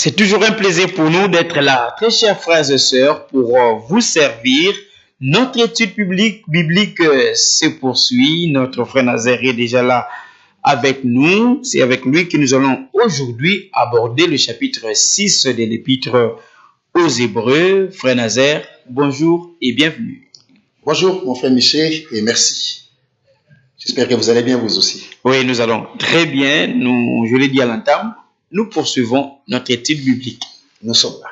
C'est toujours un plaisir pour nous d'être là, très chers frères et sœurs, pour vous servir. Notre étude biblique se poursuit. Notre frère Nazaire est déjà là avec nous. C'est avec lui que nous allons aujourd'hui aborder le chapitre 6 de l'épître aux Hébreux. Frère Nazaire, bonjour et bienvenue. Bonjour mon frère Michel et merci. J'espère que vous allez bien vous aussi. Oui, nous allons très bien. Je l'ai dit à l'entame, nous poursuivons notre étude biblique. Nous sommes là.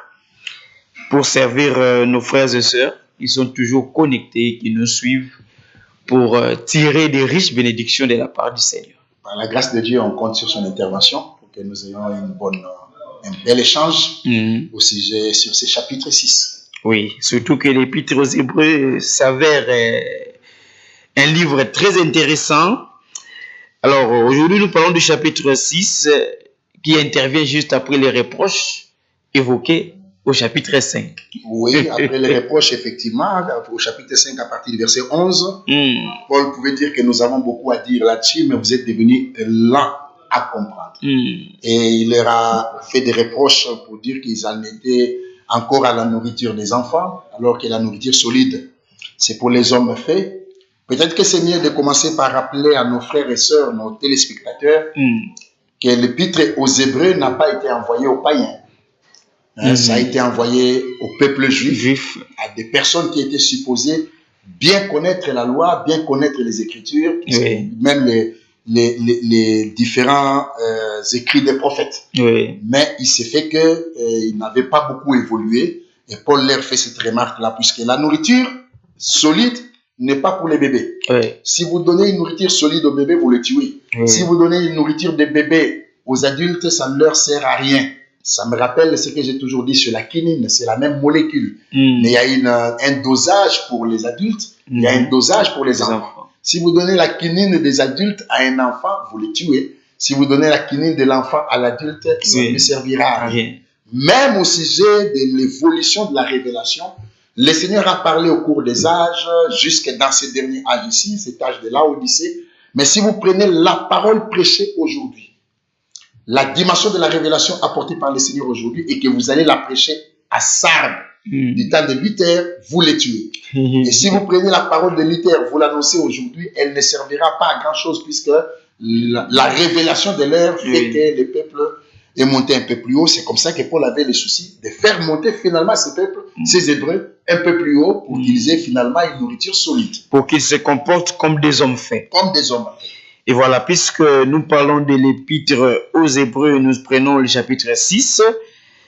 Pour servir nos frères et sœurs qui sont toujours connectés, qui nous suivent pour tirer des riches bénédictions de la part du Seigneur. Par la grâce de Dieu, on compte sur son intervention pour que nous ayons un bel échange au sujet sur ce chapitre 6. Oui, surtout que l'épître aux Hébreux s'avère un livre très intéressant. Alors, aujourd'hui, nous parlons du chapitre 6 qui intervient juste après les reproches évoqués au chapitre 5. Oui, après les reproches, effectivement, au chapitre 5, à partir du verset 11, Paul pouvait dire que nous avons beaucoup à dire là-dessus, mais vous êtes devenus lents à comprendre. Et il leur a fait des reproches pour dire qu'ils en étaient encore à la nourriture des enfants, alors que la nourriture solide, c'est pour les hommes faits. Peut-être que c'est mieux de commencer par rappeler à nos frères et sœurs, nos téléspectateurs, que l'épître aux Hébreux n'a pas été envoyé aux païens. Ça a été envoyé au peuple juif, à des personnes qui étaient supposées bien connaître la loi, bien connaître les Écritures, même les différents écrits des prophètes. Mais il s'est fait qu'ils n'avaient pas beaucoup évolué. Et Paul leur fait cette remarque-là, puisque la nourriture solide n'est pas pour les bébés. Si vous donnez une nourriture solide aux bébés, vous le tuez. Si vous donnez une nourriture de bébé aux adultes, ça ne leur sert à rien. Ça me rappelle ce que j'ai toujours dit sur la quinine, c'est la même molécule. Mais il y a un dosage pour les adultes, il y a un dosage pour les enfants. Si vous donnez la quinine des adultes à un enfant, vous le tuez. Si vous donnez la quinine de l'enfant à l'adulte, ça ne servira à rien. Même au sujet de l'évolution de la révélation, le Seigneur a parlé au cours des âges, jusque dans ce dernier âge ici, cet âge de Laodicée. Mais si vous prenez la parole prêchée aujourd'hui, la dimension de la révélation apportée par le Seigneur aujourd'hui et que vous allez la prêcher à Sardes, du temps de Luther, vous les tuez. Et si vous prenez la parole de Luther, vous l'annoncez aujourd'hui, elle ne servira pas à grand chose puisque la révélation de l'heure fait que le peuple est monté un peu plus haut. C'est comme ça que Paul avait le souci de faire monter finalement ces peuples, ces Hébreux, un peu plus haut pour qu'ils aient finalement une nourriture solide. Pour qu'ils se comportent comme des hommes faits. Comme des hommes faits. Et voilà, puisque nous parlons de l'épître aux Hébreux, nous prenons le chapitre 6.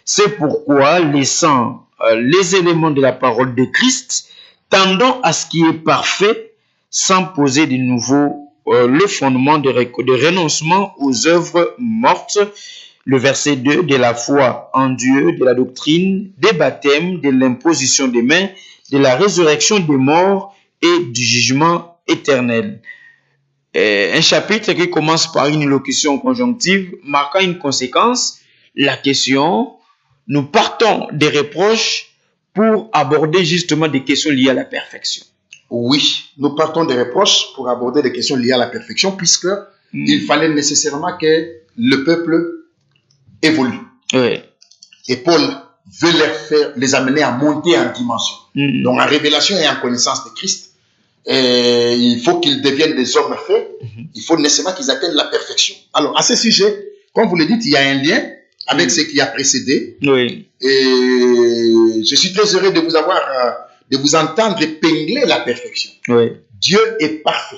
C'est pourquoi, laissant les éléments de la parole de Christ, tendons à ce qui est parfait, sans poser de nouveau le fondement de renoncement aux œuvres mortes. Le verset 2, de la foi en Dieu, de la doctrine, des baptêmes, de l'imposition des mains, de la résurrection des morts et du jugement éternel. Un chapitre qui commence par une locution conjonctive marquant une conséquence, la question, nous partons des reproches pour aborder justement des questions liées à la perfection. Oui, nous partons des reproches pour aborder des questions liées à la perfection puisque il fallait nécessairement que le peuple évolue. Et Paul veut les amener à monter en dimension. Donc en révélation et en connaissance de Christ. Et il faut qu'ils deviennent des hommes faits. Il faut nécessairement qu'ils atteignent la perfection. Alors, à ce sujet, comme vous le dites, il y a un lien avec ce qui a précédé. Et je suis très heureux de vous entendre épingler la perfection. Dieu est parfait.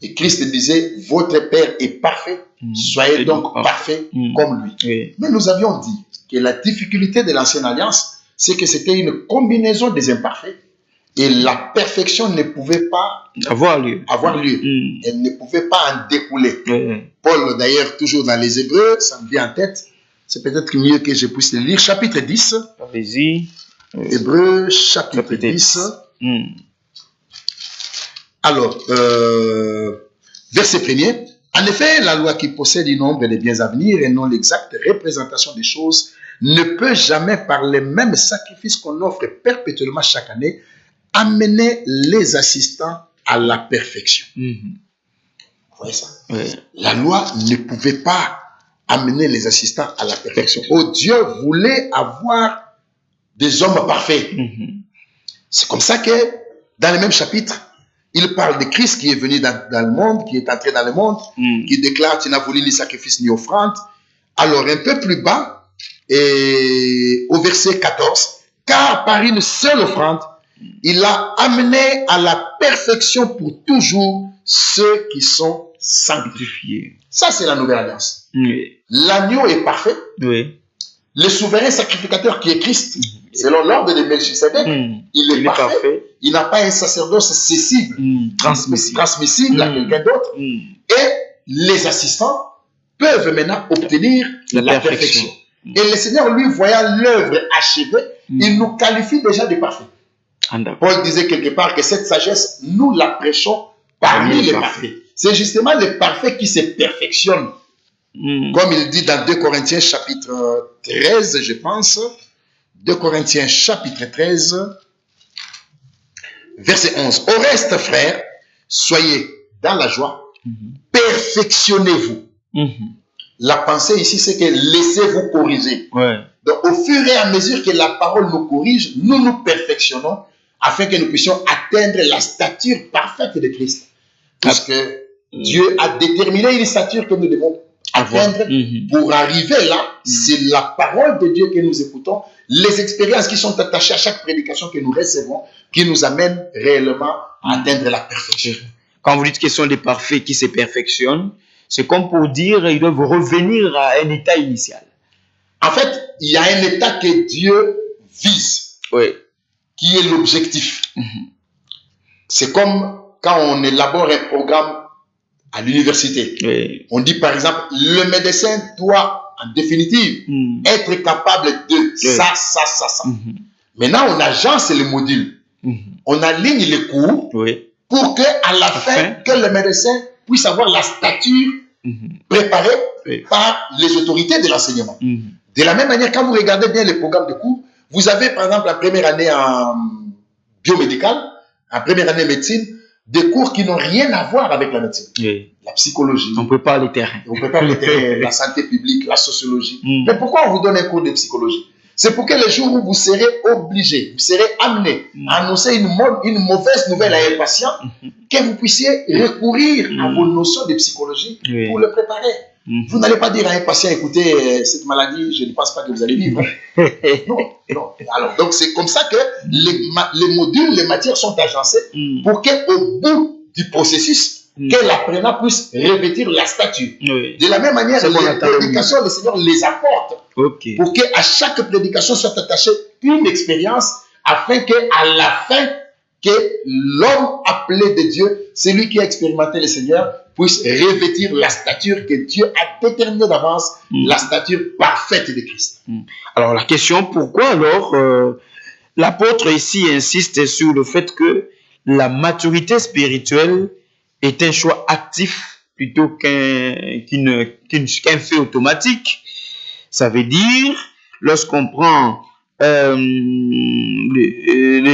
Et Christ disait, votre Père est parfait, soyez donc parfaits comme lui. Mais nous avions dit que la difficulté de l'ancienne alliance, c'est que c'était une combinaison des imparfaits. Et la perfection ne pouvait pas avoir lieu. Elle ne pouvait pas en découler. Paul, d'ailleurs, toujours dans les Hébreux, ça me vient en tête. C'est peut-être mieux que je puisse le lire. Chapitre 10. Allez-y. Hébreux, chapitre 10. Alors, verset 1er. En effet, la loi qui possède une ombre des biens à venir et non l'exacte représentation des choses ne peut jamais, par les mêmes sacrifices qu'on offre perpétuellement chaque année, amener les assistants à la perfection. Vous voyez ça? La loi ne pouvait pas amener les assistants à la perfection. Oh, Dieu voulait avoir des hommes parfaits. C'est comme ça que, dans le même chapitre, il parle de Christ qui est venu dans le monde, qui est entré dans le monde, qui déclare « Tu n'as voulu ni sacrifice ni offrande ». Alors, un peu plus bas, et au verset 14, « Car par une seule offrande, il a amené à la perfection pour toujours ceux qui sont sanctifiés. » Ça, c'est la nouvelle alliance. L'agneau est parfait. Le souverain sacrificateur qui est Christ, selon l'ordre de Melchisedec, il est parfait. Il n'a pas un sacerdoce cessible, transmissible à quelqu'un d'autre. Et les assistants peuvent maintenant obtenir la perfection. Et le Seigneur, lui, voyant l'œuvre achevée, il nous qualifie déjà de parfaits. Paul disait quelque part que cette sagesse, nous la prêchons parmi les parfaits. C'est justement les parfaits qui se perfectionnent. Comme il dit dans 2 Corinthiens chapitre 13, je pense. 2 Corinthiens chapitre 13, verset 11. Au reste, frères, soyez dans la joie, perfectionnez-vous. La pensée ici, c'est que laissez-vous corriger. Donc, au fur et à mesure que la parole nous corrige, nous nous perfectionnons afin que nous puissions atteindre la stature parfaite de Christ. Parce que Dieu a déterminé une stature que nous devons atteindre. Pour arriver là, c'est la parole de Dieu que nous écoutons, les expériences qui sont attachées à chaque prédication que nous recevons, qui nous amènent réellement à atteindre la perfection. Quand vous dites qu'ils sont des parfaits qui se perfectionnent, c'est comme pour dire qu'ils doivent revenir à un état initial. En fait, il y a un état que Dieu vise, qui est l'objectif. C'est comme quand on élabore un programme à l'université. On dit par exemple, le médecin doit en définitive être capable de ça. Maintenant, on agence les modules. On aligne les cours pour que à la fin, que le médecin puisse avoir la stature préparée par les autorités de l'enseignement. De la même manière, quand vous regardez bien les programmes de cours, vous avez par exemple la première année en biomédical, en première année médecine, des cours qui n'ont rien à voir avec la médecine. La psychologie. On prépare les terrains. On prépare les terrains, la santé publique, la sociologie. Mais pourquoi on vous donne un cours de psychologie? C'est pour que le jour où vous serez obligé, vous serez amené à annoncer une mauvaise nouvelle à un patient, que vous puissiez recourir à vos notions de psychologie pour le préparer. Vous n'allez pas dire à un patient, écoutez, cette maladie, je ne pense pas que vous allez vivre. Non. Alors, donc c'est comme ça que les modules, les matières sont agencées pour qu'au bout du processus, que l'apprenant puisse revêtir la stature. De la même manière, les prédications, le Seigneur les apporte pour qu'à chaque prédication soit attachée une expérience afin qu'à la fin, que l'homme appelé de Dieu, celui qui a expérimenté le Seigneur, puisse revêtir la stature que Dieu a déterminée d'avance, la stature parfaite de Christ. Alors la question, pourquoi alors l'apôtre ici insiste sur le fait que la maturité spirituelle est un choix actif plutôt qu'un fait automatique? Ça veut dire, lorsqu'on prend le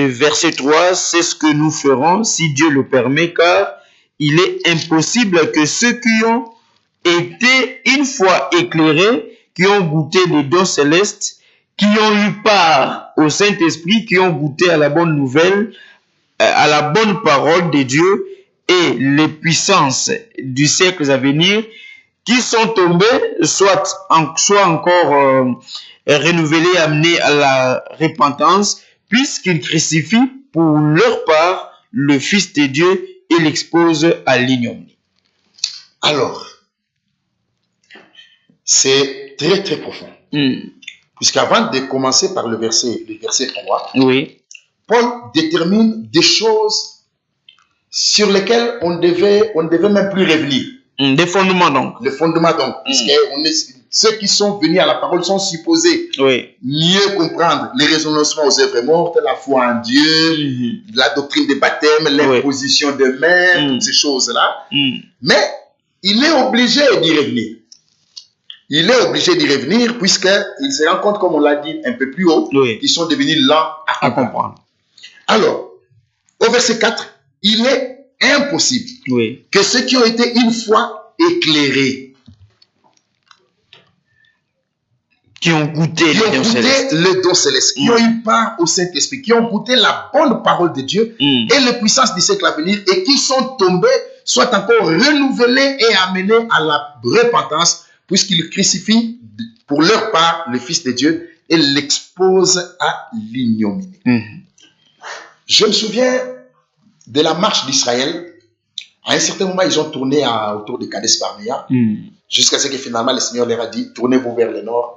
verset 3, c'est ce que nous ferons si Dieu le permet, car il est impossible que ceux qui ont été une fois éclairés, qui ont goûté les dons célestes, qui ont eu part au Saint-Esprit, qui ont goûté à la bonne nouvelle, à la bonne parole de Dieu et les puissances du siècle à venir, qui sont tombés, soit encore renouvelés, amenés à la repentance, puisqu'ils crucifient pour leur part le Fils de Dieu et l'exposent à l'ignominie. Alors, c'est très très profond. Puisqu'avant de commencer par le verset 3, Paul détermine des choses sur lesquelles on ne devait même plus revenir. Des fondements donc. Les fondements donc. Puisque ceux qui sont venus à la parole sont supposés mieux comprendre les raisonnements aux œuvres mortes, la foi en Dieu, la doctrine des baptêmes, l'imposition de mains, toutes ces choses-là. Mais il est obligé d'y revenir. Il est obligé d'y revenir puisqu'il se rend compte, comme on l'a dit un peu plus haut, qu'ils sont devenus lents à comprendre. Alors, au verset 4, il est impossible que ceux qui ont été une fois éclairés, qui ont goûté le don céleste, qui ont eu part au Saint-Esprit, qui ont goûté la bonne parole de Dieu et les puissances du siècle à venir, et qui sont tombés, soient encore renouvelés et amenés à la repentance, puisqu'ils crucifient pour leur part le Fils de Dieu et l'exposent à l'ignominie. Je me souviens de la marche d'Israël. À un certain moment, ils ont tourné autour de Kadesh Barnea, jusqu'à ce que finalement le Seigneur leur a dit, tournez-vous vers le nord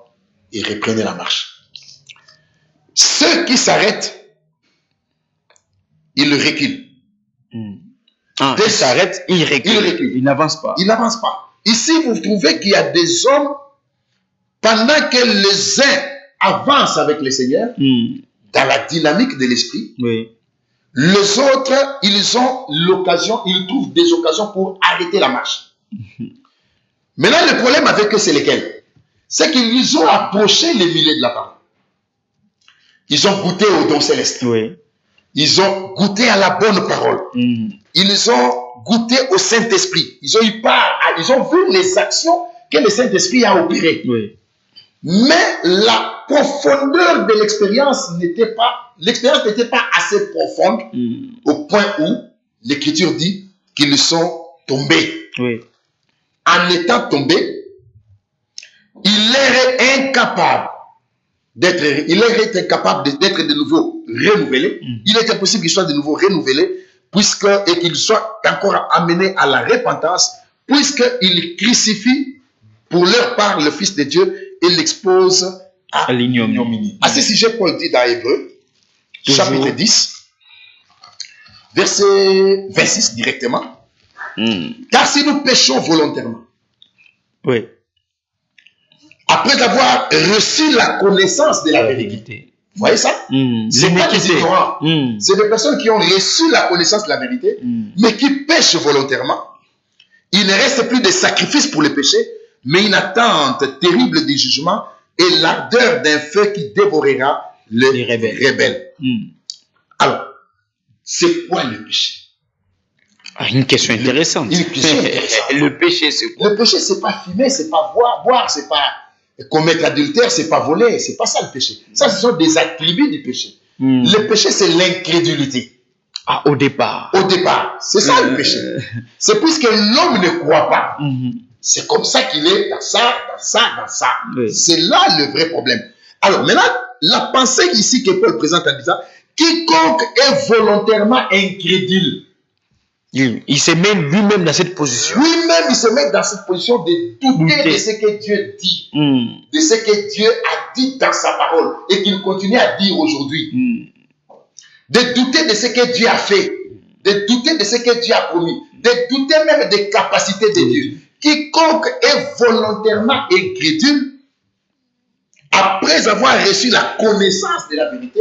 et reprenez la marche. Ceux qui s'arrêtent, ils reculent. Ils s'arrêtent, ils reculent. Ils n'avancent pas. Ils n'avancent pas. Ici, vous trouvez qu'il y a des hommes, pendant que les uns avancent avec le Seigneur, dans la dynamique de l'esprit, les autres, ils ont l'occasion, ils trouvent des occasions pour arrêter la marche. Maintenant, le problème avec eux, c'est lequel? C'est qu'ils ont approché le milieu de la parole. Ils ont goûté au don céleste. Ils ont goûté à la bonne parole. Ils ont goûté au Saint-Esprit. Ils ont eu part, ils ont vu les actions que le Saint-Esprit a opérées. Mais la profondeur de l'expérience n'était pas assez profonde au point où l'Écriture dit qu'ils sont tombés. En étant tombés, il est incapable d'être de nouveau renouvelé. Il est impossible qu'il soit de nouveau renouvelé et qu'il soit encore amené à la repentance, puisqu'il crucifie pour leur part le Fils de Dieu et l'expose à l'ignominie. À ce sujet, Paul dit dans Hébreux, chapitre 10, verset 26 directement. Car si nous péchons volontairement, après avoir reçu la connaissance de la vérité, vous voyez ça? C'est pas des ignorants. C'est des personnes qui ont reçu la connaissance de la vérité, mais qui pêchent volontairement. Il ne reste plus de sacrifice pour le péché, mais une attente terrible du jugement et l'ardeur d'un feu qui dévorera les rebelles. Alors, c'est quoi le péché? Une question intéressante. Le péché, c'est quoi? Le péché, c'est pas fumer, c'est pas boire, c'est pas commettre adultère, c'est pas voler, c'est pas ça le péché. Ça, ce sont des attributs du péché. Le péché, c'est l'incrédulité. Au départ. C'est ça le péché. C'est puisque l'homme ne croit pas. C'est comme ça qu'il est dans ça. C'est là le vrai problème. Alors maintenant, la pensée ici que Paul présente en disant, quiconque est volontairement incrédule. Il se met lui-même dans cette position. Lui-même, il se met dans cette position de douter de ce que Dieu dit. De ce que Dieu a dit dans sa parole et qu'il continue à dire aujourd'hui. De douter de ce que Dieu a fait. De douter de ce que Dieu a promis. De douter même des capacités de Dieu. Quiconque est volontairement incrédule, après avoir reçu la connaissance de la vérité,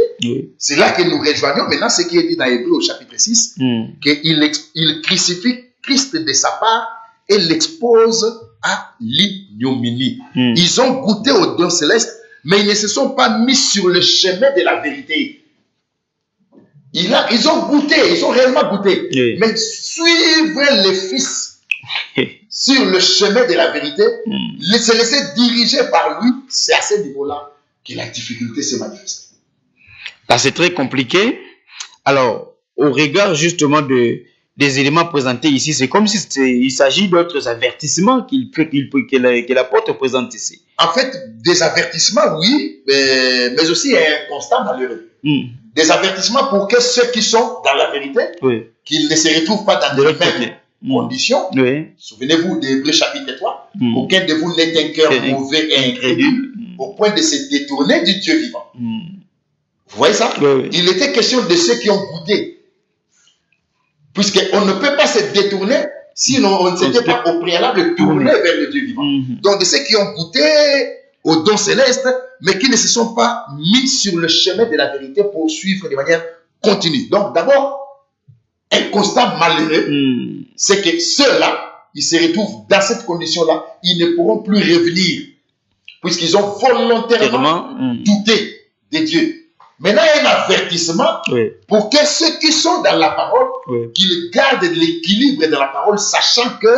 c'est là que nous rejoignons maintenant ce qui est dit dans Hébreux au chapitre 6, qu'il crucifie Christ de sa part et l'expose à l'ignominie. Ils ont goûté au don céleste, mais ils ne se sont pas mis sur le chemin de la vérité. Ils ont goûté, ils ont réellement goûté, mais suivre le Fils sur le chemin de la vérité, se laisser diriger par lui, c'est à ce niveau-là que la difficulté se manifeste. C'est très compliqué. Alors, au regard justement des éléments présentés ici, c'est comme s'il s'agit d'autres avertissements que l'apôtre présente ici. En fait, des avertissements, oui, mais aussi un constat malheureux. Des avertissements pour que ceux qui sont dans la vérité, qu'ils ne se retrouvent pas dans les mêmes conditions. Souvenez-vous d'Hébreux chapitre 3. Aucun de vous n'est un cœur mauvais et incrédule au point de se détourner du Dieu vivant. Vous voyez ça? Il était question de ceux qui ont goûté. Puisqu'on ne peut pas se détourner si on ne s'était pas au préalable tourné vers le Dieu vivant. Donc de ceux qui ont goûté au don céleste, mais qui ne se sont pas mis sur le chemin de la vérité pour suivre de manière continue. Donc d'abord, un constat malheureux, c'est que ceux-là, ils se retrouvent dans cette condition-là, ils ne pourront plus revenir, puisqu'ils ont volontairement douté de Dieu. Maintenant, il y a un avertissement pour que ceux qui sont dans la parole, qu'ils gardent l'équilibre de la parole, sachant que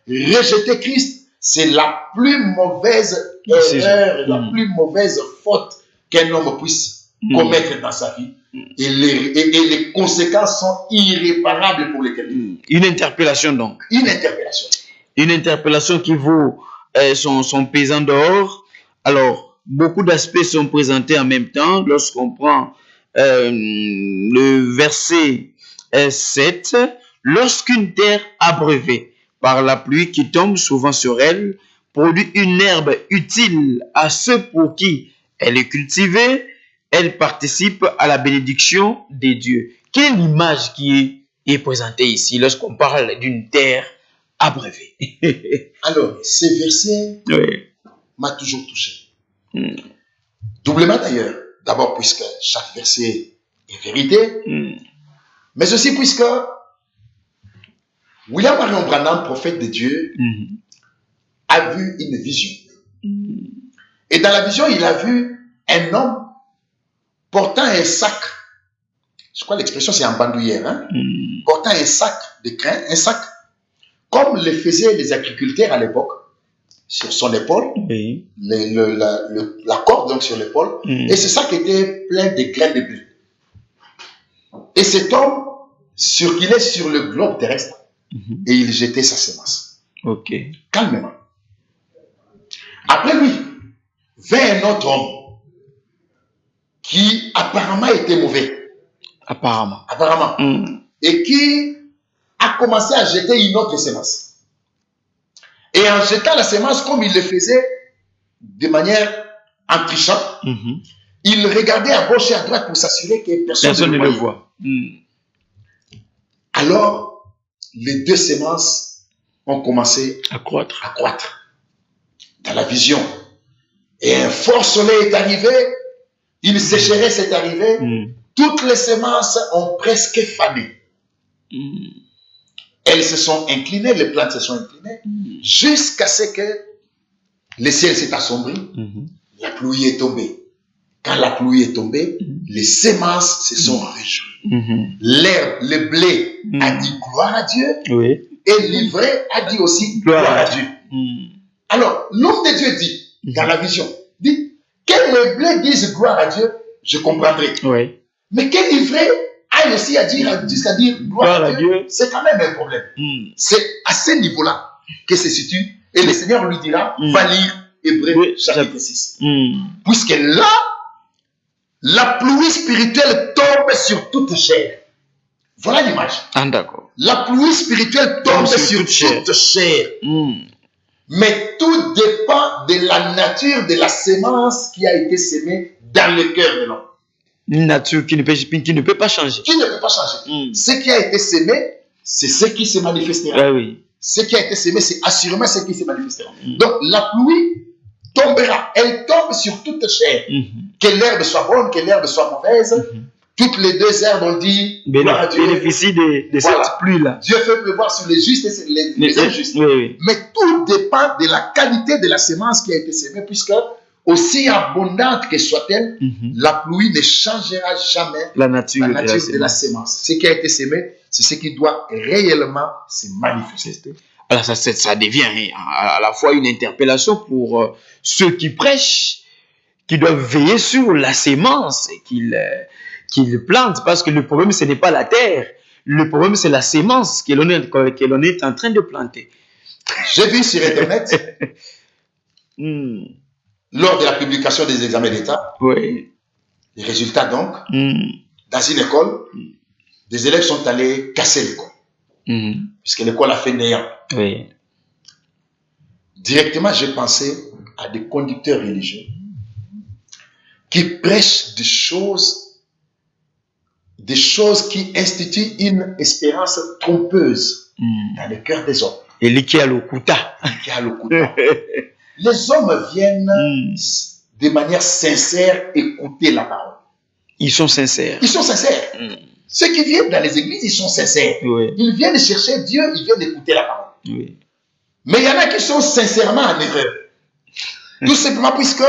rejeter Christ, c'est la plus mauvaise erreur, la plus mauvaise faute qu'un homme puisse commettre dans sa vie. Et les conséquences sont irréparables pour lesquelles. Une interpellation donc. Une interpellation. Une interpellation qui vaut son pesant d'or. Alors, beaucoup d'aspects sont présentés en même temps. Lorsqu'on prend le verset 7, lorsqu'une terre abreuvée par la pluie qui tombe souvent sur elle produit une herbe utile à ceux pour qui elle est cultivée, elle participe à la bénédiction des dieux. Quelle est l'image qui est présentée ici lorsqu'on parle d'une terre abreuvée? Alors, ces versets m'a toujours touché. Doublement d'ailleurs. D'abord, puisque chaque verset est vérité, mais aussi puisque William Marion Branham, prophète de Dieu, a vu une vision. Et dans la vision, il a vu un homme portant un sac. Je crois que l'expression c'est en bandoulière. Hein? Portant un sac de grains, un sac, comme le faisaient les agriculteurs à l'époque, sur son épaule, la corde donc sur l'épaule, et ce sac était plein de grains de blé. Et cet homme circulait sur le globe terrestre et il jetait sa semence. Calmement. Après lui, vint un autre homme qui apparemment était mauvais. Apparemment. Et qui a commencé à jeter une autre semence. Et en jetant la semence, comme il le faisait de manière en trichant, il regardait à gauche et à droite pour s'assurer que personne ne le voit. Alors, les deux semences ont commencé à croître. Dans la vision. Et un fort soleil est arrivé, une sécheresse est arrivée, toutes les semences ont presque fané. Elles se sont inclinées, les plantes se sont inclinées, jusqu'à ce que le ciel s'est assombri, la pluie est tombée. Quand la pluie est tombée, les semences se sont réjouies. L'herbe, le blé a dit gloire à Dieu, et l'ivraie a dit aussi gloire à Dieu. Alors, l'homme de Dieu dit, dans la vision, dit, que le blé dise gloire à Dieu, je comprendrai. Mais que l'ivraie aille aussi à dire, jusqu'à dire gloire à Dieu, c'est quand même un problème. C'est à ce niveau-là que se situe, et le Seigneur lui dira, va lire Hébreux chapitre 6. Puisque là, la pluie spirituelle tombe sur toute chair. Voilà l'image. D'accord. La pluie spirituelle tombe sur toute chair. Mais tout dépend de la nature de la semence qui a été semée dans le cœur de l'homme. Une nature qui ne peut pas changer. Qui ne peut pas changer. Ce qui a été semé, c'est ce qui se manifestera. Ce qui a été semé, c'est assurément ce qui se manifestera. Donc la pluie tombera. Elle tombe sur toute chair. Que l'herbe soit bonne, que l'herbe soit mauvaise. Toutes les deux herbes ont dit bénéficie de cette pluie-là. Dieu fait pleuvoir sur les justes et les injustes. Mais tout dépend de la qualité de la semence qui a été semée, puisque aussi abondante que soit-elle, la pluie ne changera jamais la nature de la semence. Ce qui a été semé, c'est ce qui doit réellement se manifester. Alors ça devient à la fois une interpellation pour ceux qui prêchent, qui doivent veiller sur la semence qu'ils plantent, parce que le problème, ce n'est pas la terre. Le problème, c'est la semence que l'on est en train de planter. J'ai vu sur Internet, lors de la publication des examens d'État, les résultats donc, dans une école, des élèves sont allés casser l'école, puisque l'école a fait néant. Directement, j'ai pensé à des conducteurs religieux qui prêchent des choses qui instituent une espérance trompeuse dans le cœur des hommes. Et qui a le kuta. Les hommes viennent de manière sincère écouter la parole. Ils sont sincères. Ceux qui viennent dans les églises, ils sont sincères. Ils viennent chercher Dieu, ils viennent écouter la parole. Mais il y en a qui sont sincèrement en erreur. Tout simplement puisque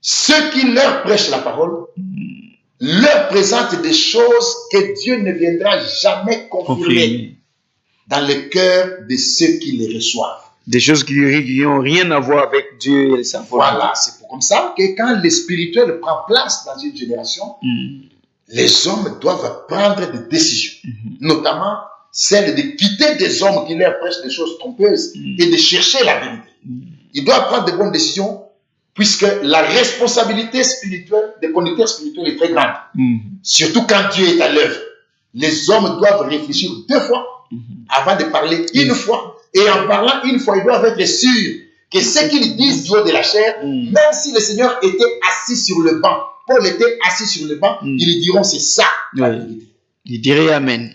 ceux qui leur prêchent la parole leur présentent des choses que Dieu ne viendra jamais confirmer dans le cœur de ceux qui les reçoivent. Des choses qui n'ont rien à voir avec Dieu et le Saint. Voilà, c'est comme ça que quand le spirituel prend place dans une génération, les hommes doivent prendre des décisions, notamment celle de quitter des hommes qui leur prêchent des choses trompeuses et de chercher la vérité. Ils doivent prendre de bonnes décisions puisque la responsabilité spirituelle des conducteurs spirituels est très grande. Surtout quand Dieu est à l'œuvre. Les hommes doivent réfléchir 2 fois avant de parler une fois. Et en parlant une fois, ils doivent être sûrs que ce qu'ils disent du haut de la chair, même si le Seigneur était assis sur le banc, Paul était assis sur le banc, ils diront c'est ça la vérité. Il dirait Amen.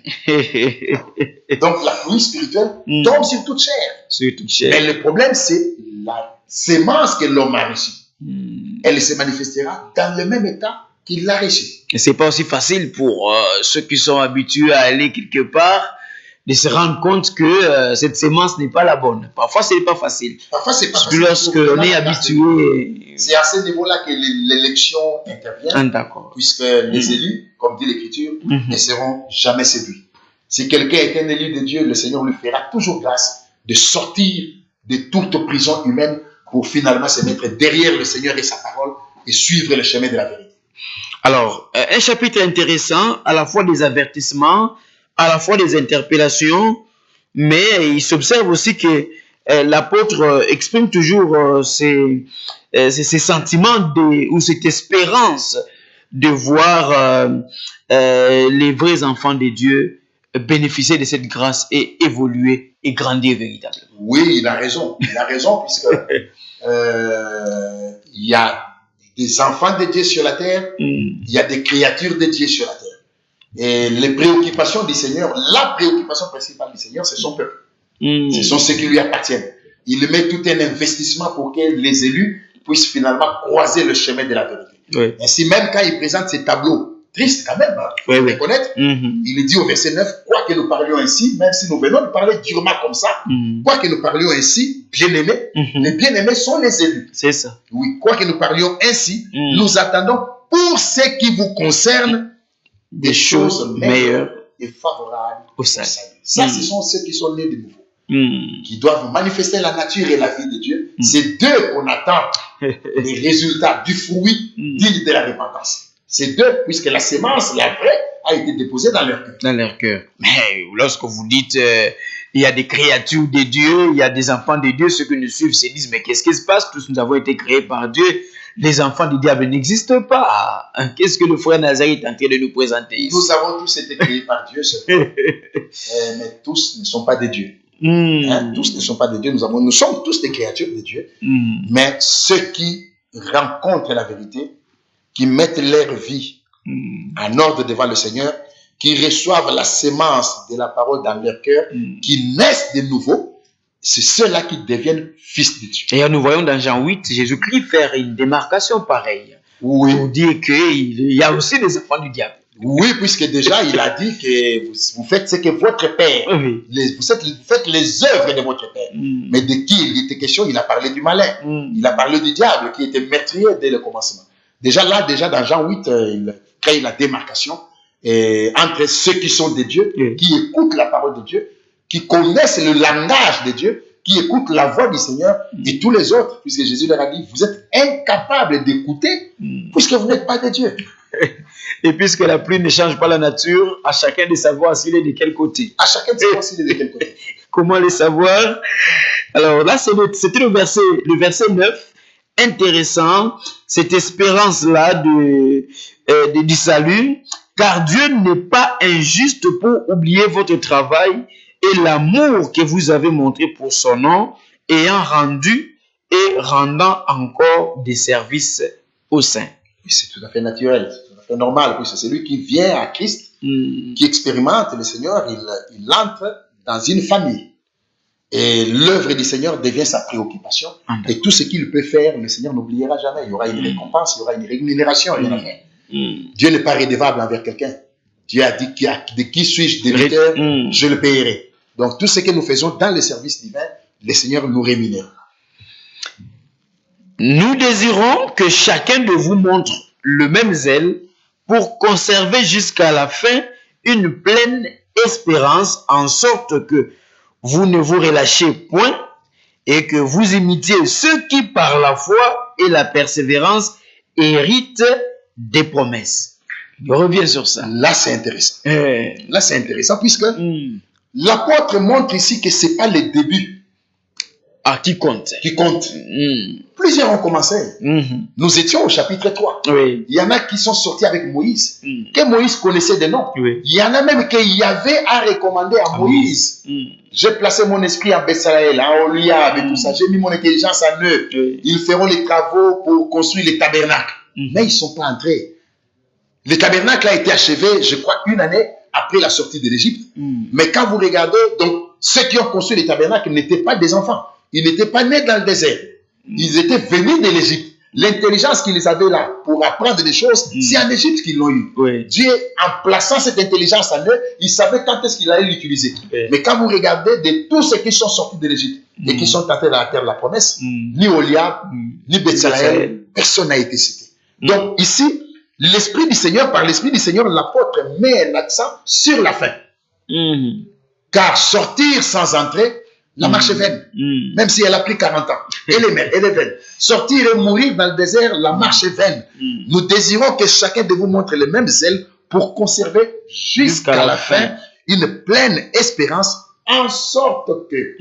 Donc la pluie spirituelle tombe sur toute chair. Sur toute chair. Mais le problème, c'est la sémence que l'homme a reçue. Elle se manifestera dans le même état qu'il l'a reçue. Et c'est pas aussi facile pour ceux qui sont habitués à aller quelque part de se rendre compte que cette sémence n'est pas la bonne. Parfois, ce n'est pas facile. Parfois, c'est pas facile. Lorsque on est habitué. C'est à ce niveau-là que l'élection intervient. D'accord. Puisque les élus, comme dit l'Écriture, ne seront jamais séduits. Si quelqu'un est un élu de Dieu, le Seigneur lui fera toujours grâce de sortir de toute prison humaine pour finalement se mettre derrière le Seigneur et sa parole et suivre le chemin de la vérité. Alors, un chapitre intéressant, à la fois des avertissements, à la fois des interpellations, mais il s'observe aussi que l'apôtre exprime toujours ses sentiments ou cette espérance de voir les vrais enfants de Dieu bénéficier de cette grâce et évoluer et grandir véritablement. Oui, il a raison. Il a raison puisque il y a des enfants de Dieu sur la terre, il y a des créatures de Dieu sur la terre. Et les préoccupations du Seigneur, la préoccupation principale du Seigneur, c'est son peuple. Ce sont ceux qui lui appartiennent. Il met tout un investissement pour que les élus puissent finalement croiser le chemin de la vérité. Ainsi, même quand il présente ces tableaux, tristes quand même, il faut reconnaître, il dit au verset 9, quoi que nous parlions ainsi, même si nous venons de parler durement comme ça, quoi que nous parlions ainsi, bien-aimés, les bien-aimés sont les élus. C'est ça. Oui, quoi que nous parlions ainsi, nous attendons pour ce qui vous concerne des choses meilleures et favorables au salut. Ça, ce sont ceux qui sont nés de nouveau, qui doivent manifester la nature et la vie de Dieu. C'est d'eux qu'on attend les résultats du fruit digne de la repentance. C'est d'eux, puisque la sémence, la vraie, a été déposée dans leur cœur. Dans leur cœur. Mais lorsque vous dites, il y a des créatures de Dieu, il y a des enfants de Dieu, ceux qui nous suivent se disent, mais qu'est-ce qui se passe? Tous nous avons été créés par Dieu. Les enfants du diable n'existent pas. Qu'est-ce que le frère Nazareth est en train de nous présenter ici? Nous avons tous été créés par Dieu, mais tous ne sont pas de Dieu. Tous ne sont pas de Dieu. Nous sommes tous des créatures de Dieu. Mais ceux qui rencontrent la vérité, qui mettent leur vie en ordre devant le Seigneur, qui reçoivent la sémence de la parole dans leur cœur, qui naissent de nouveau, c'est ceux-là qui deviennent fils de Dieu. Et nous voyons dans Jean 8, Jésus-Christ faire une démarcation pareille. Oui. Pour dire qu'il y a aussi des enfants du diable. Oui, puisque déjà, il a dit que vous faites ce que votre Père, vous faites les œuvres de votre Père. Mais de qui il était question? Il a parlé du malin. Il a parlé du diable qui était meurtrier dès le commencement. Déjà dans Jean 8, il crée la démarcation entre ceux qui sont de Dieu, qui écoutent la parole de Dieu, qui connaissent le langage de Dieu, qui écoutent la voix du Seigneur, et tous les autres, puisque Jésus leur a dit, vous êtes incapables d'écouter, puisque vous n'êtes pas de Dieu. Et puisque la pluie ne change pas la nature, à chacun de savoir s'il est de quel côté. À chacun de savoir s'il est de quel côté. Comment le savoir? Alors là, c'était le verset 9, intéressant, cette espérance-là du salut, car Dieu n'est pas injuste pour oublier votre travail et l'amour que vous avez montré pour son nom, ayant rendu et rendant encore des services aux saints. Oui, c'est tout à fait naturel, c'est tout à fait normal, puisque c'est celui qui vient à Christ, qui expérimente le Seigneur, il entre dans une famille. Et l'œuvre du Seigneur devient sa préoccupation. Et tout ce qu'il peut faire, le Seigneur n'oubliera jamais. Il y aura une récompense, il y aura une rémunération. Dieu n'est pas redevable envers quelqu'un. Dieu a dit, de qui suis-je débiteur, je le payerai. Donc tout ce que nous faisons dans le service divin, le Seigneur nous rémunère. Nous désirons que chacun de vous montre le même zèle pour conserver jusqu'à la fin une pleine espérance, en sorte que vous ne vous relâchez point et que vous imitiez ceux qui, par la foi et la persévérance, héritent des promesses. Je reviens sur ça. Là, c'est intéressant. Là, c'est intéressant puisque l'apôtre montre ici que ce n'est pas le début qui compte. Qui compte. Plusieurs ont commencé. Nous étions au chapitre 3. Oui. Il y en a qui sont sortis avec Moïse, que Moïse connaissait de nom. Oui. Il y en a même qu'il y avait à recommander à Moïse. J'ai placé mon esprit en Bethsaël, en Oliab et tout ça. J'ai mis mon intelligence en eux. Ils feront les travaux pour construire les tabernacles. Mais ils ne sont pas entrés. Le tabernacle a été achevé, je crois, 1 année après la sortie de l'Égypte. Mais quand vous regardez, donc, ceux qui ont construit les tabernacles n'étaient pas des enfants. Ils n'étaient pas nés dans le désert. Ils étaient venus de l'Égypte. L'intelligence qu'ils avaient là pour apprendre des choses, c'est en Égypte qu'ils l'ont eu. Oui. Dieu, en plaçant cette intelligence en eux, il savait quand est-ce qu'il allait l'utiliser. Oui. Mais quand vous regardez de tous ceux qui sont sortis de l'Égypte et qui sont entrés dans la terre de la promesse, ni Oliab, ni Bethsaël, personne n'a été cité. Donc ici, l'Esprit du Seigneur, par l'Esprit du Seigneur, l'apôtre met un accent sur la fin. Car sortir sans entrer, la marche est vaine. Même si elle a pris 40 ans. Elle est vaine. Sortir et mourir dans le désert, la marche est vaine. Nous désirons que chacun de vous montre le même zèle pour conserver jusqu'à la fin une pleine espérance, en sorte que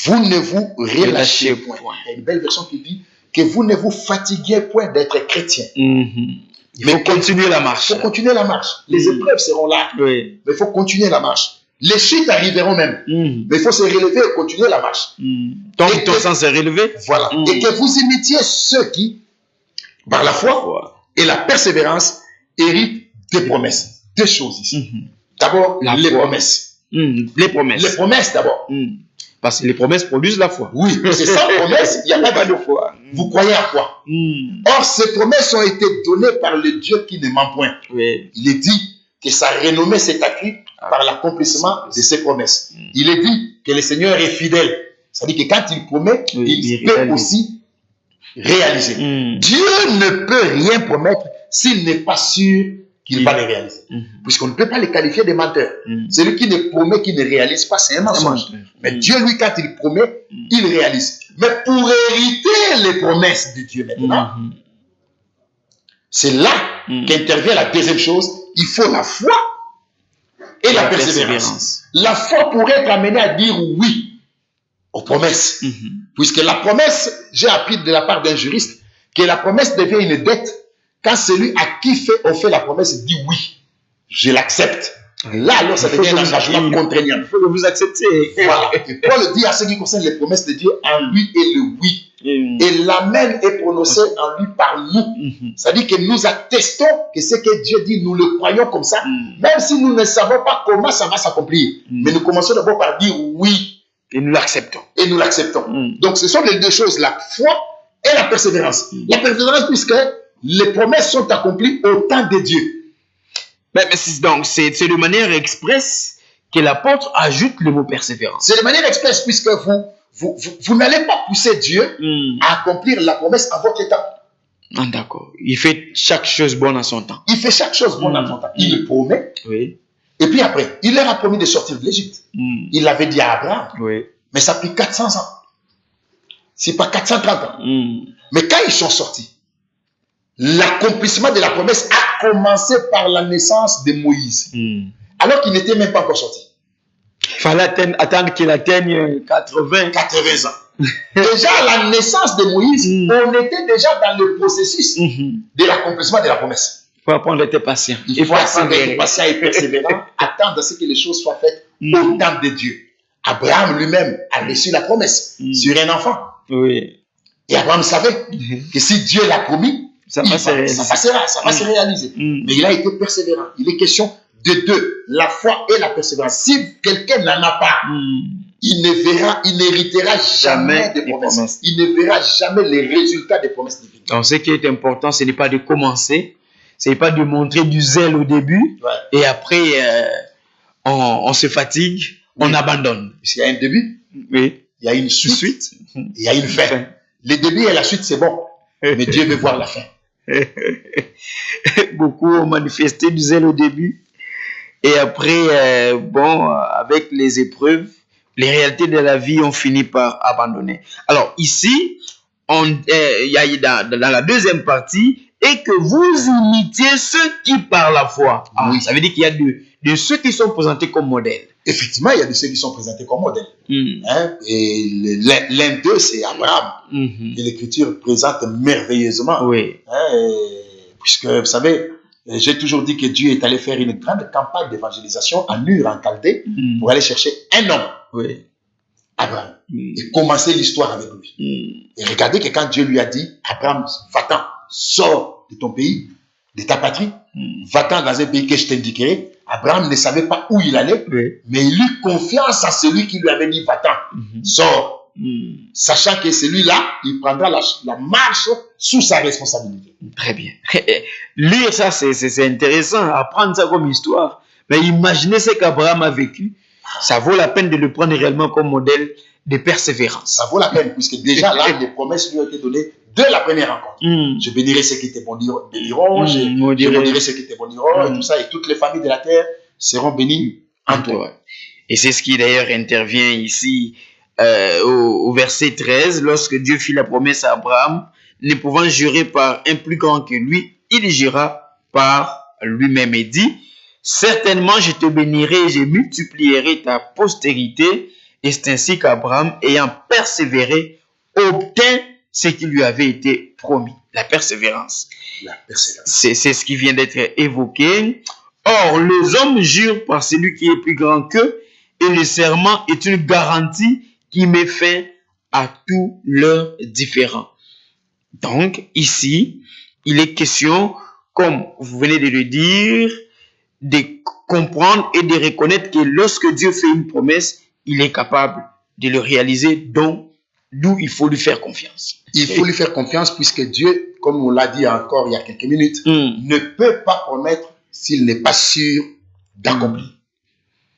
vous ne vous relâchez point. Il y a une belle version qui dit que vous ne vous fatiguez point d'être chrétien. Il faut continuer la marche. Il faut continuer la marche. Les épreuves seront là. Oui. Mais il faut continuer la marche. Les chutes arriveront même. Mais il faut se relever et continuer la marche. Tant que ton sang s'est relevé. Voilà. Et que vous imitiez ceux qui, par la foi et la persévérance, héritent des promesses. Deux choses ici. D'abord, les promesses. Les promesses. Les promesses d'abord. Parce que les promesses produisent la foi. Oui, parce que sans promesse, il n'y a pas de foi. Vous croyez à quoi? Or, ces promesses ont été données par le Dieu qui ne ment point. Oui. Il est dit que sa renommée s'est accrue par l'accomplissement de ses promesses. Il est dit que le Seigneur est fidèle. C'est-à-dire que quand il promet, il peut aussi réaliser. Dieu ne peut rien promettre s'il n'est pas sûr qu'il va les réaliser. Puisqu'on ne peut pas les qualifier de menteurs. Celui qui ne promet, qui ne réalise pas, c'est un mensonge. Mais Dieu, lui, quand il promet, il réalise. Mais pour hériter les promesses de Dieu maintenant, c'est là qu'intervient la deuxième chose. Il faut la foi et la persévérance. La foi pour être amenée à dire oui aux promesses. Puisque la promesse, j'ai appris de la part d'un juriste, que la promesse devient une dette quand celui à qui on fait la promesse dit oui, je l'accepte. Là, alors, ça devient un engagement contraignant. Il faut que vous acceptiez. Voilà. Et Paul dit à ce qui concerne les promesses de Dieu, en lui est le oui. Et l'amen est prononcé en lui par nous. C'est-à-dire que nous attestons que ce que Dieu dit, nous le croyons comme ça, même si nous ne savons pas comment ça va s'accomplir. Mais nous commençons d'abord par dire oui. Et nous l'acceptons. Et nous l'acceptons. Donc, ce sont les deux choses, la foi et la persévérance. La persévérance, puisque les promesses sont accomplies au temps de Dieu. Mais donc, c'est de manière expresse que l'apôtre ajoute le mot persévérance. C'est de manière expresse, puisque vous n'allez pas pousser Dieu à accomplir la promesse en votre temps. D'accord. Il fait chaque chose bonne à son temps. Il fait chaque chose bonne à son temps. Il le promet. Oui. Et puis après, il leur a promis de sortir de l'Égypte. Il l'avait dit à Abraham. Oui. Mais ça a pris 400 ans. C'est pas 430 ans. Mais quand ils sont sortis, l'accomplissement de la promesse a commencé par la naissance de Moïse. Alors qu'il n'était même pas encore sorti. Il fallait attendre qu'il atteigne 80 ans. Déjà à la naissance de Moïse, on était déjà dans le processus de l'accomplissement de la promesse. Il faut apprendre à être patient. Il faut apprendre à être patient et persévérant, attendre à ce que les choses soient faites au temps de Dieu. Abraham lui-même a reçu la promesse sur un enfant. Oui. Et Abraham savait que si Dieu l'a promis, ça va se réaliser. Mais il a été persévérant. Il est question de deux, la foi et la persévérance. Si quelqu'un n'en a pas, il n'héritera jamais des promesses. Il ne verra jamais les résultats des promesses divines. Donc, ce qui est important, ce n'est pas de commencer, ce n'est pas de montrer du zèle au début, et après, on se fatigue, on abandonne. Il y a un début, il y a une suite, il y a une fin. Le début et la suite, c'est bon, mais Dieu veut voir la fin. Beaucoup ont manifesté du zèle au début, et après, avec les épreuves, les réalités de la vie ont fini par abandonner. Alors ici, il y a dans la deuxième partie, et que vous imitiez ceux qui par la foi. Oui. Ça veut dire qu'il y a de ceux qui sont présentés comme modèles. Effectivement, il y a de ceux qui sont présentés comme modèles. Hein? Et l'un d'eux, c'est Abraham, que l'Écriture présente merveilleusement. Oui. Hein? Puisque, vous savez, j'ai toujours dit que Dieu est allé faire une grande campagne d'évangélisation à Ur, en Chaldée, pour aller chercher un homme. Oui. Abraham. Et commencer l'histoire avec lui. Et regardez que quand Dieu lui a dit, Abraham, va-t'en, sors de ton pays, de ta patrie, va-t'en dans un pays que je t'indiquerai. Abraham ne savait pas où il allait, mais il eut confiance à celui qui lui avait dit, va-t'en, sors. Sachant que celui-là, il prendra la marche sous sa responsabilité. Très bien. Lire ça, c'est intéressant, apprendre ça comme histoire. Mais imaginez ce qu'Abraham a vécu. Ça vaut la peine de le prendre réellement comme modèle de persévérance. Ça vaut la peine, puisque déjà là, les promesses lui ont été données de la première rencontre. Je bénirai ceux qui te béniront, je bénirai ceux qui te béniront, et tout ça, et toutes les familles de la terre seront bénies en toi. Et c'est ce qui d'ailleurs intervient ici au verset 13, lorsque Dieu fit la promesse à Abraham, ne pouvant jurer par un plus grand que lui, il jura par lui-même et dit, certainement je te bénirai et je multiplierai ta postérité. Et c'est ainsi qu'Abraham, ayant persévéré, obtint ce qui lui avait été promis. La persévérance. La persévérance. C'est ce qui vient d'être évoqué. Or, les hommes jurent par celui qui est plus grand qu'eux, et le serment est une garantie qui met fin à tous leurs différends. Donc, ici, il est question, comme vous venez de le dire, de comprendre et de reconnaître que lorsque Dieu fait une promesse, il est capable de le réaliser, d'où il faut lui faire confiance. Il faut lui faire confiance puisque Dieu, comme on l'a dit encore il y a quelques minutes, ne peut pas promettre s'il n'est pas sûr d'accomplir.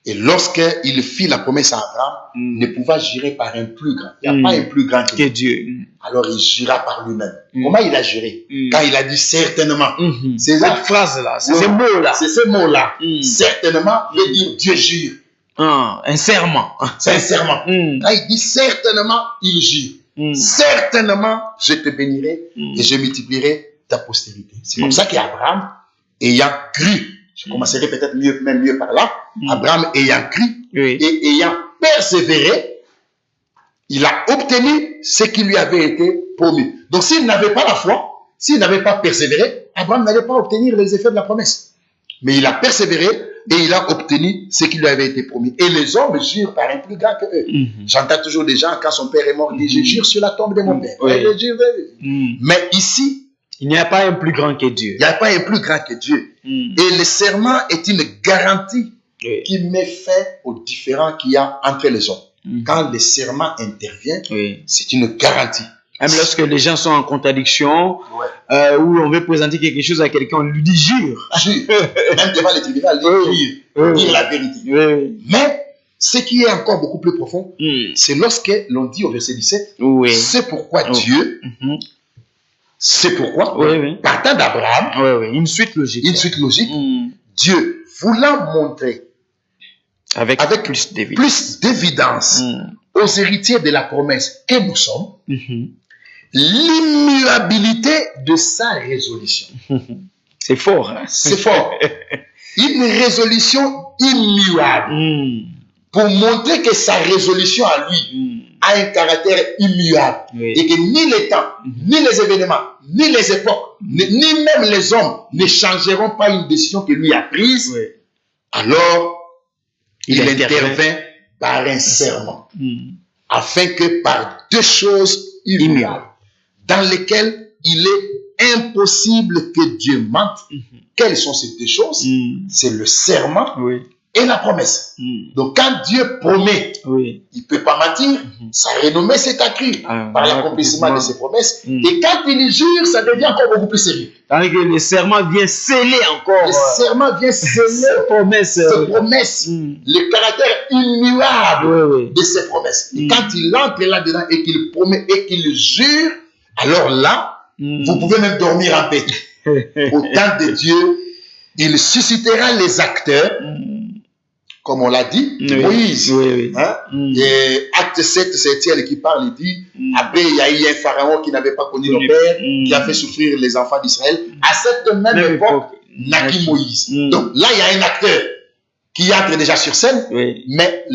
Et lorsqu'il fit la promesse à Abraham, ne pouvant jurer par un plus grand, il n'y a pas un plus grand que Dieu. Alors il jura par lui-même. Comment il a juré? Quand il a dit certainement. C'est cette phrase-là, c'est ces mots-là. C'est ces mots-là. Certainement veut dire Dieu jure. Un serment. C'est un serment. Quand il dit certainement, il jure. Certainement, je te bénirai et je multiplierai ta postérité. C'est comme ça qu'Abraham, ayant cru, je commencerai peut-être même mieux par là, Abraham ayant cru et ayant persévéré, il a obtenu ce qui lui avait été promis. Donc s'il n'avait pas la foi, s'il n'avait pas persévéré, Abraham n'allait pas obtenir les effets de la promesse. Mais il a persévéré et il a obtenu ce qui lui avait été promis. Et les hommes jurent par un plus grand que eux. J'entends toujours des gens, quand son père est mort, dire, je jure sur la tombe de mon père. Mais ici, il n'y a pas un plus grand que Dieu. Il n'y a pas un plus grand que Dieu. Et le serment est une garantie qui met fin aux différends qu'il y a entre les hommes. Quand le serment intervient, c'est une garantie. Même lorsque les gens sont en contradiction, où on veut présenter quelque chose à quelqu'un, on lui dit jure. Jure. Même devant les tribunaux, jure. Dire la vérité. Mais ce qui est encore beaucoup plus profond, c'est lorsque l'on dit au verset 17, c'est pourquoi Dieu, c'est pourquoi, partant d'Abraham, une suite logique. Dieu voulant montrer avec plus d'évidence aux héritiers de la promesse que nous sommes, l'immuabilité de sa résolution. C'est fort, hein? C'est fort. Une résolution immuable. Pour montrer que sa résolution à lui a un caractère immuable. Et que ni les temps, ni les événements, ni les époques, ni même les hommes ne changeront pas une décision que lui a prise. Alors, il intervient par un serment. Afin que par deux choses immuables, dans lesquelles il est impossible que Dieu mente. Quelles sont ces deux choses? C'est le serment et la promesse. Donc quand Dieu promet, il ne peut pas mentir, sa renommée s'est accrue par l'accomplissement de ses promesses. Et quand il jure, ça devient encore beaucoup plus sérieux. Tandis que le serment vient sceller encore. Le serment vient sceller ces promesses, le caractère immuable de ces promesses. Et quand il entre là-dedans et qu'il promet et qu'il jure, alors là, vous pouvez même dormir en paix. Au temps de Dieu, il suscitera les acteurs comme on l'a dit, Moïse. Hein? Et Acte 7, c'est Étienne qui parle, il dit, après il y a eu un pharaon qui n'avait pas connu nos pères, qui a fait souffrir les enfants d'Israël. À cette même époque, naquit Moïse. Donc là, il y a un acteur qui entre déjà sur scène, mais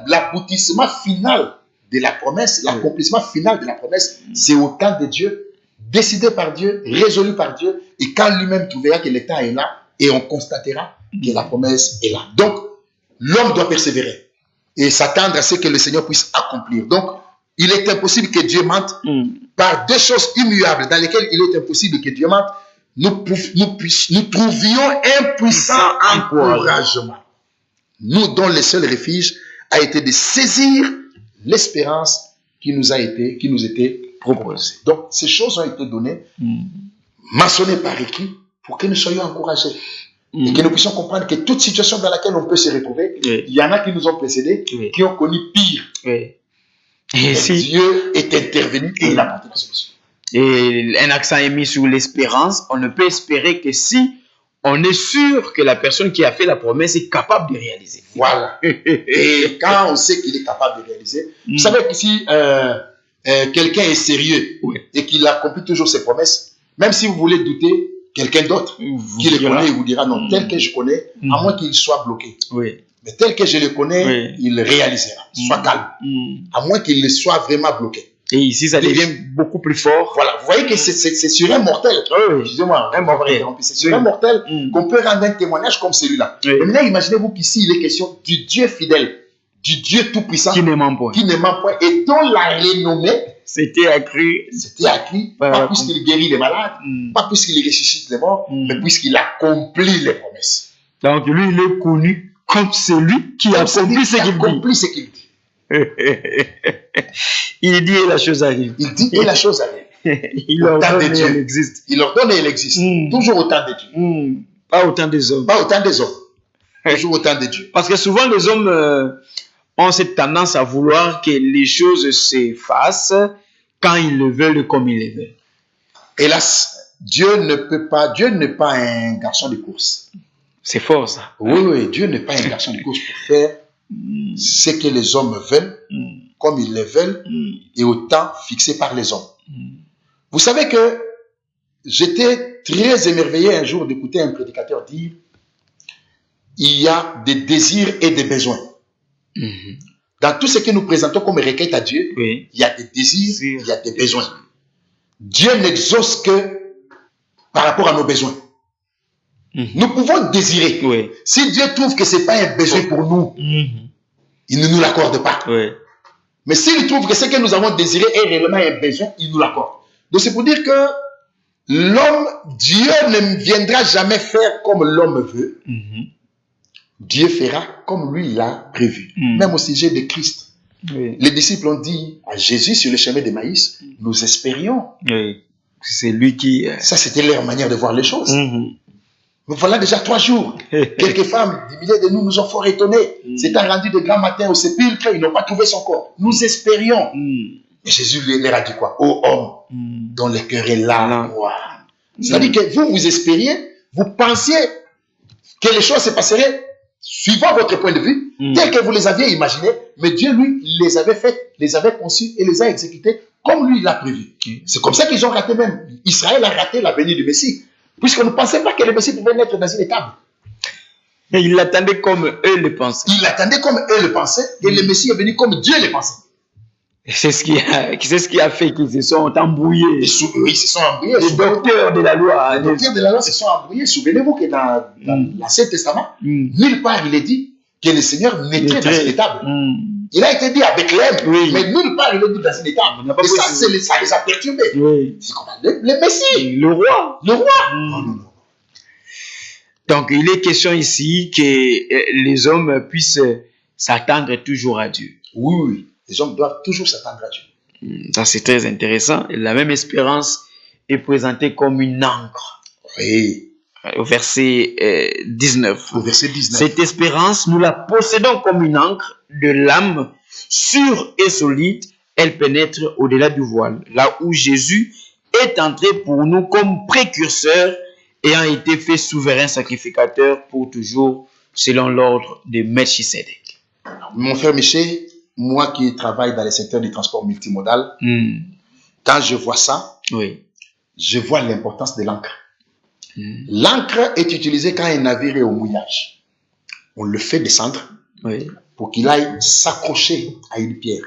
l'aboutissement final de la promesse, l'accomplissement final de la promesse, c'est au temps de Dieu, décidé par Dieu, résolu par Dieu, et quand lui-même trouvera que le temps est là, et on constatera que la promesse est là. Donc, l'homme doit persévérer et s'attendre à ce que le Seigneur puisse accomplir. Donc, il est impossible que Dieu mente par deux choses immuables dans lesquelles il est impossible que Dieu mente. Nous trouvions un puissant encouragement. Nous, dont le seul refuge a été de saisir l'espérance qui nous était proposée. Donc, ces choses ont été données, mentionnées par écrit, pour que nous soyons encouragés. Et que nous puissions comprendre que toute situation dans laquelle on peut se retrouver, il y en a qui nous ont précédés, qui ont connu pire. Et Dieu est intervenu et il a apporté la solution. Et un accent est mis sur l'espérance. On ne peut espérer que si on est sûr que la personne qui a fait la promesse est capable de réaliser. Voilà. Et quand on sait qu'il est capable de réaliser, vous savez que si quelqu'un est sérieux et qu'il accomplit toujours ses promesses, même si vous voulez douter, quelqu'un d'autre qui le connaît, il vous dira non, tel que je connais, à moins qu'il soit bloqué. Mais tel que je le connais, il réalisera. Sois calme. À moins qu'il soit vraiment bloqué. Et ici, ça devient beaucoup plus fort. Voilà, vous voyez que c'est sur un mortel. Excusez-moi, c'est sur un mortel qu'on peut rendre un témoignage comme celui-là. Et maintenant, imaginez-vous qu'ici, il est question du Dieu fidèle, du Dieu tout-puissant, qui ne ment point, et dont la renommée c'était accru, pas puisqu'il guérit les malades, pas puisqu'il ressuscite les morts, mais puisqu'il accomplit les promesses. Donc lui, il est connu comme celui qui accomplit ce qu'il dit. Il dit et la chose arrive. Il dit et la chose arrive. Il ordonne et elle existe. Il ordonne et elle existe. Toujours au temps de Dieu. Pas au temps des hommes. Pas au temps des hommes. Toujours au temps de Dieu. Parce que souvent les hommes ont cette tendance à vouloir que les choses se fassent quand ils le veulent comme ils le veulent. Hélas, Dieu n'est pas un garçon de course. C'est fort ça. Oui, Dieu n'est pas un garçon de course pour faire ce que les hommes veulent, comme ils le veulent, et au temps fixé par les hommes. Vous savez que j'étais très émerveillé un jour d'écouter un prédicateur dire il y a des désirs et des besoins. Dans tout ce que nous présentons comme requête à Dieu, il y a des désirs, il y a des besoins. Dieu n'exauce que par rapport à nos besoins. Nous pouvons désirer. Si Dieu trouve que ce n'est pas un besoin pour nous, il ne nous l'accorde pas. Mais s'il trouve que ce que nous avons désiré est réellement un besoin, il nous l'accorde. Donc c'est pour dire que l'homme, Dieu ne viendra jamais faire comme l'homme veut. Dieu fera comme lui l'a prévu. Même au sujet de Christ. Les disciples ont dit à Jésus sur le chemin de Maïs, nous espérions. C'est lui qui... Ça, c'était leur manière de voir les choses. Mais voilà déjà 3 jours. Quelques femmes, des milliers de nous ont fort étonnés. S'étant rendus de grand matin au sépulcre, ils n'ont pas trouvé son corps. Nous espérions. Et Jésus leur a dit quoi? Ô homme, dont le cœur est là. C'est-à-dire que vous espériez, vous pensiez que les choses se passeraient suivant votre point de vue, tel que vous les aviez imaginés, mais Dieu, lui, les avait faites, les avait conçues et les a exécutées comme lui l'a prévu. C'est comme ça qu'ils ont raté même. Israël a raté la venue du Messie, puisqu'on ne pensait pas que le Messie pouvait naître dans une étable. Et ils l'attendaient comme eux le pensaient. Ils l'attendaient comme eux le pensaient, et le Messie est venu comme Dieu le pensait. C'est ce qui a fait qu'ils se sont embrouillés. Ils se sont embrouillés. Les docteurs de la loi. Les docteurs de la loi se sont embrouillés. Souvenez-vous que dans l'Ancien Testament, nulle part il est dit que le Seigneur naîtrait dans une étable. Il a été dit à Bethléem, mais nulle part il est dit dans une étable. Et ça les a perturbés. C'est comme le Messie. Le roi. Non. Donc il est question ici que les hommes puissent s'attendre toujours à Dieu. Oui. Les hommes doivent toujours s'attendre à Dieu. Ça, c'est très intéressant. La même espérance est présentée comme une encre. Oui. Au verset 19. Au verset 19. Cette espérance, nous la possédons comme une encre de l'âme sûre et solide. Elle pénètre au-delà du voile. Là où Jésus est entré pour nous comme précurseur, ayant été fait souverain sacrificateur pour toujours selon l'ordre de Melchisedec. Mon frère Michel, moi qui travaille dans le secteur du transport multimodal, quand je vois ça, je vois l'importance de l'encre. L'encre est utilisée quand un navire est au mouillage. On le fait descendre pour qu'il aille s'accrocher à une pierre.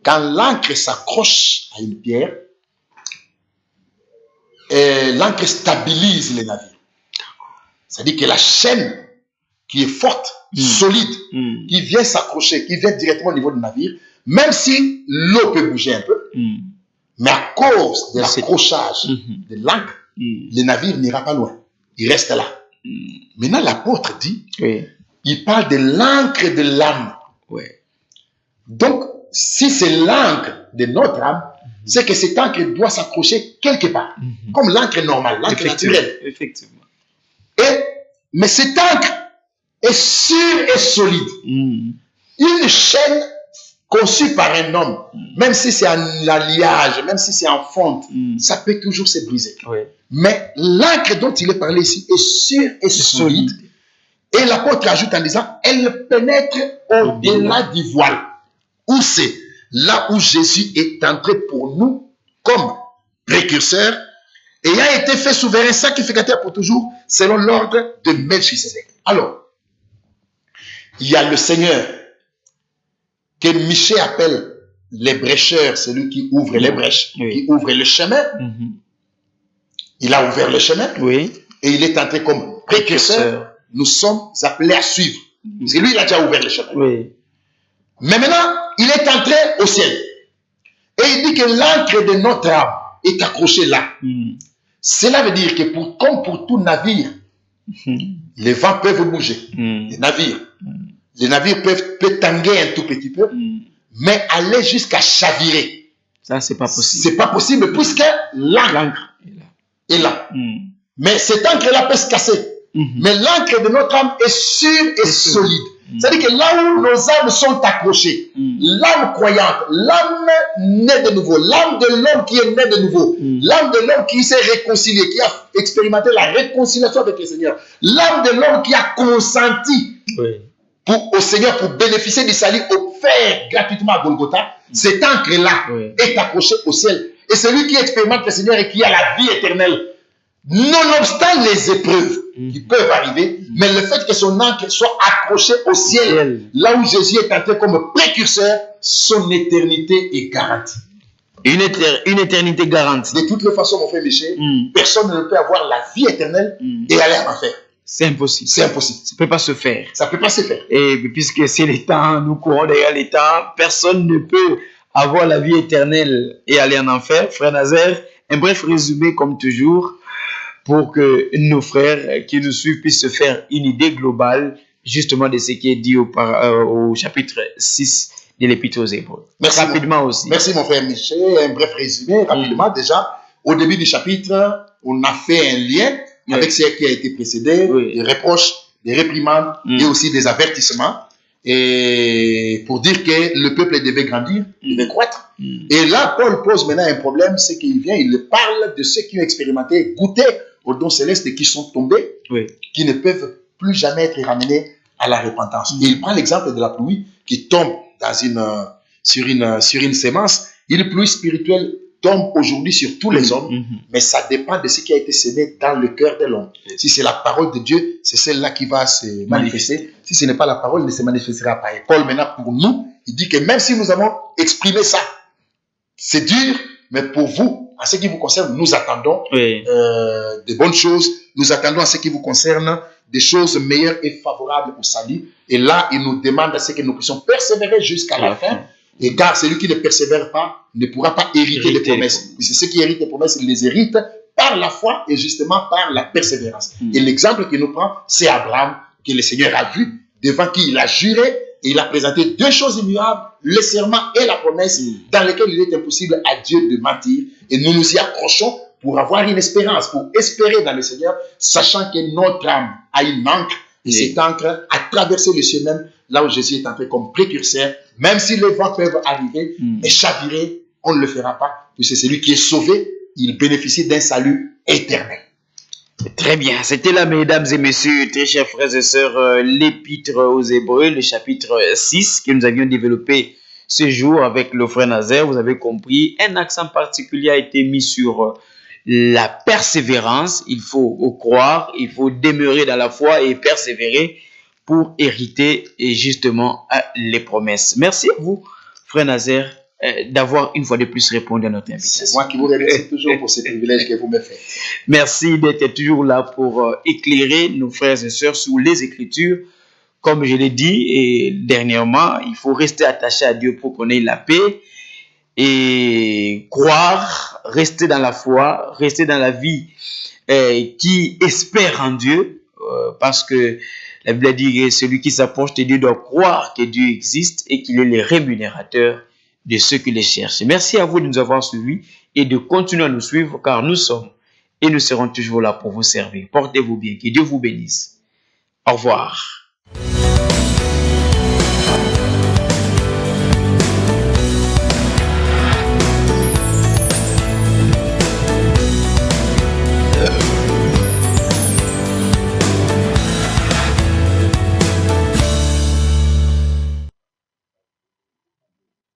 Quand l'encre s'accroche à une pierre, l'encre stabilise les navires. C'est-à-dire que la chaîne qui est forte, solide, qui vient s'accrocher, qui vient directement au niveau du navire, même si l'eau peut bouger un peu, mais à cause de l'accrochage de l'encre, le navire n'ira pas loin. Il reste là. Maintenant, l'apôtre dit, il parle de l'encre de l'âme. Donc, si c'est l'encre de notre âme, c'est que cette encre doit s'accrocher quelque part, comme l'encre normale, l'encre naturelle. Effectivement. Mais cette encre est sûre et solide. Une chaîne conçue par un homme, même si c'est en alliage, même si c'est en fonte, ça peut toujours se briser. Mais l'encre dont il est parlé ici est sûre et solide. Et l'apôtre ajoute en disant, elle pénètre au-delà du voile. Où c'est? Là où Jésus est entré pour nous comme précurseur, ayant été fait souverain sacrificateur pour toujours, selon l'ordre de Melchisedec. Alors, il y a le Seigneur que Michel appelle les brécheurs, celui qui ouvre les brèches, qui ouvre le chemin. Il a ouvert le chemin et il est entré comme précurseur. Nous sommes appelés à suivre. Parce que lui, il a déjà ouvert le chemin. Mais maintenant, il est entré au ciel. Et il dit que l'encre de notre âme est accrochée là. Cela veut dire que comme pour tout navire, les vents peuvent bouger. Les navires peuvent tanguer un tout petit peu, mais aller jusqu'à chavirer. Ça, c'est pas possible. C'est pas possible puisque l'encre est là. Mais cette encre-là peut se casser. Mais l'encre de notre âme est sûre et solide. C'est-à-dire que là où nos âmes sont accrochées, l'âme croyante, l'âme née de nouveau, l'âme de l'homme qui est né de nouveau, l'âme de l'homme qui s'est réconcilié, qui a expérimenté la réconciliation avec le Seigneur, l'âme de l'homme qui a consenti au Seigneur pour bénéficier du salut offert gratuitement à Golgotha, cette encre-là est accrochée au ciel. Et celui qui expérimente le Seigneur et qui a la vie éternelle, nonobstant les épreuves qui peuvent arriver, mais le fait que son encre soit accrochée au ciel, là où Jésus est entré comme précurseur, son éternité est garantie. Une éternité garantie. De toutes les façons, mon frère Michel, personne ne peut avoir la vie éternelle et aller en enfer. C'est impossible. C'est impossible. Ça ne peut pas se faire. Ça ne peut pas se faire. Et puisque c'est les temps, nous courons derrière les temps, personne ne peut avoir la vie éternelle et aller en enfer. Frère Nazaire, un bref résumé comme toujours, pour que nos frères qui nous suivent puissent se faire une idée globale justement de ce qui est dit au chapitre 6 de l'Épître aux Hébreux. Merci rapidement aussi. Merci mon frère Michel. Un bref résumé, rapidement. Déjà, au début du chapitre, on a fait un lien avec ce qui a été précédé, des reproches, des réprimandes et aussi des avertissements. Et pour dire que le peuple devait grandir, devait croître. Et là, Paul pose maintenant un problème, c'est qu'il vient, il parle de ceux qui ont expérimenté, goûté aux dons célestes et qui sont tombés, qui ne peuvent plus jamais être ramenés à la repentance. Et il prend l'exemple de la pluie qui tombe sur une sémence. Une pluie spirituelle tombe aujourd'hui sur tous les hommes, mais ça dépend de ce qui a été semé dans le cœur de l'homme. Si c'est la parole de Dieu, c'est celle-là qui va se manifester. Si ce n'est pas la parole, elle ne se manifestera pas. Et Paul, maintenant, pour nous, il dit que même si nous avons exprimé ça, c'est dur, mais pour vous, en ce qui vous concerne, nous attendons de bonnes choses. Nous attendons en ce qui vous concerne des choses meilleures et favorables au salut. Et là, il nous demande à ce que nous puissions persévérer jusqu'à la fin. Et car celui qui ne persévère pas ne pourra pas hériter les promesses. C'est ceux qui héritent les promesses, ils les héritent par la foi et justement par la persévérance. Et l'exemple qu'il nous prend, c'est Abraham, que le Seigneur a vu, devant qui il a juré, et il a présenté deux choses immuables, le serment et la promesse, dans lesquelles il est impossible à Dieu de mentir. Et nous nous y accrochons pour avoir une espérance, pour espérer dans le Seigneur, sachant que notre âme a une encre, et cette encre a traversé le ciel même, là où Jésus est entré comme précurseur. Même si les vents peuvent arriver, mais chavirer, on ne le fera pas, puisque celui qui est sauvé, il bénéficie d'un salut éternel. Très bien, c'était là, mesdames et messieurs, très chers frères et sœurs, l'épître aux Hébreux, le chapitre 6 que nous avions développé ce jour avec le frère Nazaire. Vous avez compris, un accent particulier a été mis sur la persévérance. Il faut croire, il faut demeurer dans la foi et persévérer pour hériter et justement les promesses. Merci à vous, frère Nazaire, d'avoir une fois de plus répondu à notre invitation. C'est moi qui vous remercie toujours pour ce privilège que vous me faites. Merci d'être toujours là pour éclairer nos frères et sœurs sur les Écritures. Comme je l'ai dit et dernièrement, il faut rester attaché à Dieu pour qu'on ait la paix et croire, rester dans la foi, rester dans la vie qui espère en Dieu, parce que la Bible dit que celui qui s'approche de Dieu doit croire que Dieu existe et qu'il est le rémunérateur de ceux qui les cherchent. Merci à vous de nous avoir suivis et de continuer à nous suivre, car nous sommes et nous serons toujours là pour vous servir. Portez-vous bien, que Dieu vous bénisse. Au revoir.